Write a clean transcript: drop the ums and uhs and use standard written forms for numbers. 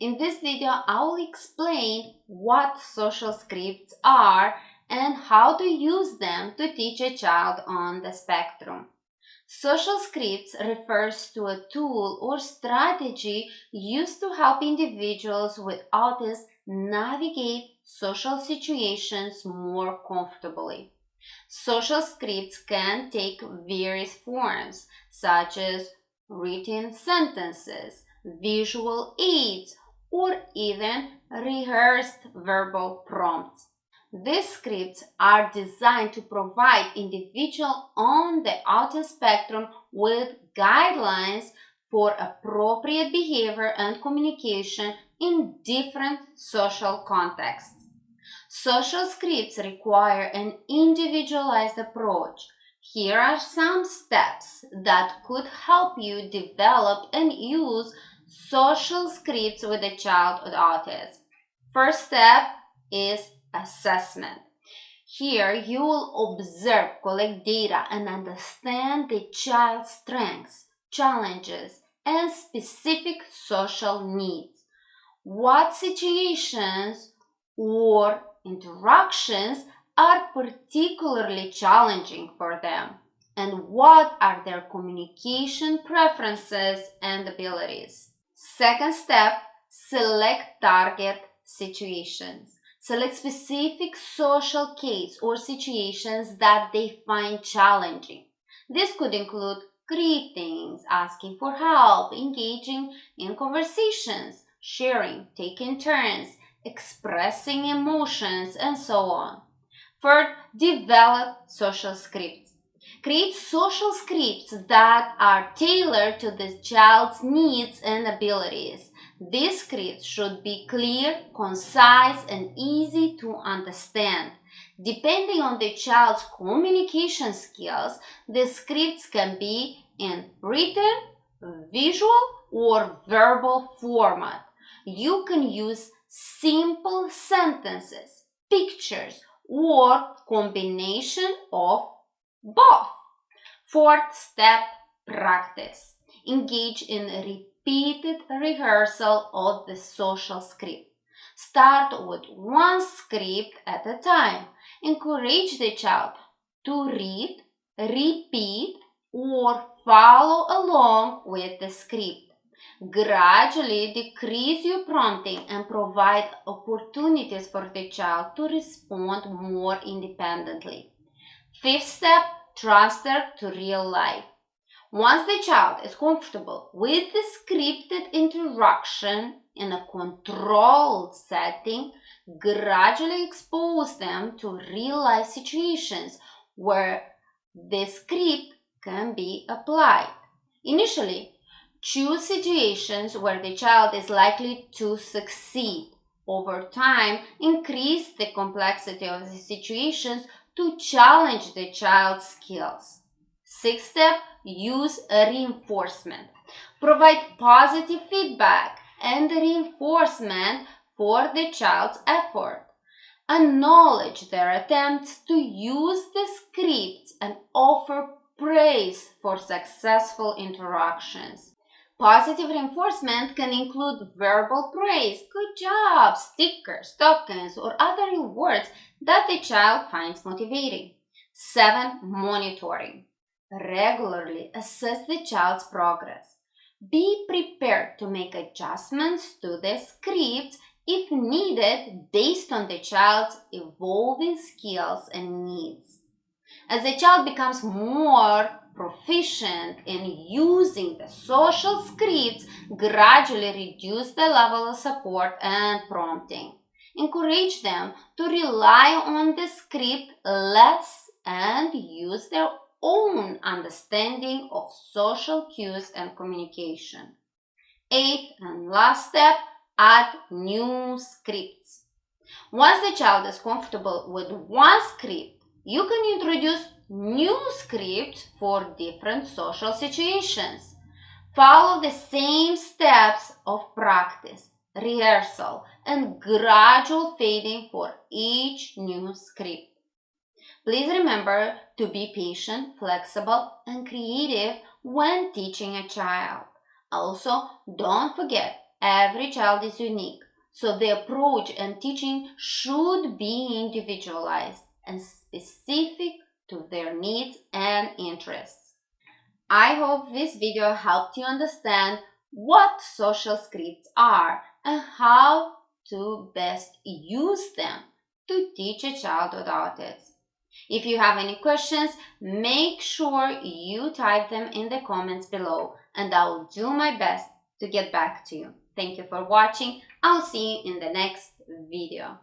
In this video, I will explain what social scripts are and how to use them to teach a child on the spectrum. Social scripts refers to a tool or strategy used to help individuals with autism navigate social situations more comfortably. Social scripts can take various forms, such as written sentences, visual aids, or even rehearsed verbal prompts. These scripts are designed to provide individuals on the autism spectrum with guidelines for appropriate behavior and communication in different social contexts. Social scripts require an individualized approach. Here are some steps that could help you develop and use social scripts with a child with autism. First step is assessment. Here you will observe, collect data, and understand the child's strengths, challenges, and specific social needs. What situations or interactions are particularly challenging for them, and what are their communication preferences and abilities. Second step, select target situations. Select specific social case or situations that they find challenging. This could include greetings, asking for help, engaging in conversations, sharing, taking turns, expressing emotions, and so on. Third, develop social scripts. Create social scripts that are tailored to the child's needs and abilities. These scripts should be clear, concise, and easy to understand. Depending on the child's communication skills, the scripts can be in written, visual, or verbal format. You can use simple sentences, pictures, or combination of both. Fourth step, practice. Engage in repeated rehearsal of the social script. Start with one script at a time. Encourage the child to read, repeat, or follow along with the script. Gradually decrease your prompting and provide opportunities for the child to respond more independently. Fifth step, transfer to real life. Once the child is comfortable with the scripted interaction in a controlled setting, gradually expose them to real life situations where the script can be applied. Initially, choose situations where the child is likely to succeed. Over time, increase the complexity of the situations to challenge the child's skills. Sixth step, use reinforcement. Provide positive feedback and reinforcement for the child's effort. Acknowledge their attempts to use the scripts and offer praise for successful interactions. Positive reinforcement can include verbal praise, good job, stickers, tokens, or other rewards that the child finds motivating. 7. Monitoring. Regularly assess the child's progress. Be prepared to make adjustments to the scripts if needed based on the child's evolving skills and needs. As the child becomes more proficient in using the social scripts, gradually reduce the level of support and prompting. Encourage them to rely on the script less and use their own understanding of social cues and communication. 8th and last step, add new scripts. Once the child is comfortable with one script, you can introduce new scripts for different social situations. Follow the same steps of practice, rehearsal, and gradual fading for each new script. Please remember to be patient, flexible, and creative when teaching a child. Also, don't forget Every child is unique, so the approach and teaching should be individualized and specific to their needs and interests. I hope this video helped you understand what social scripts are and how to best use them to teach a child with autism. If you have any questions, make sure you type them in the comments below and I'll do my best to get back to you. Thank you for watching. I'll see you in the next video.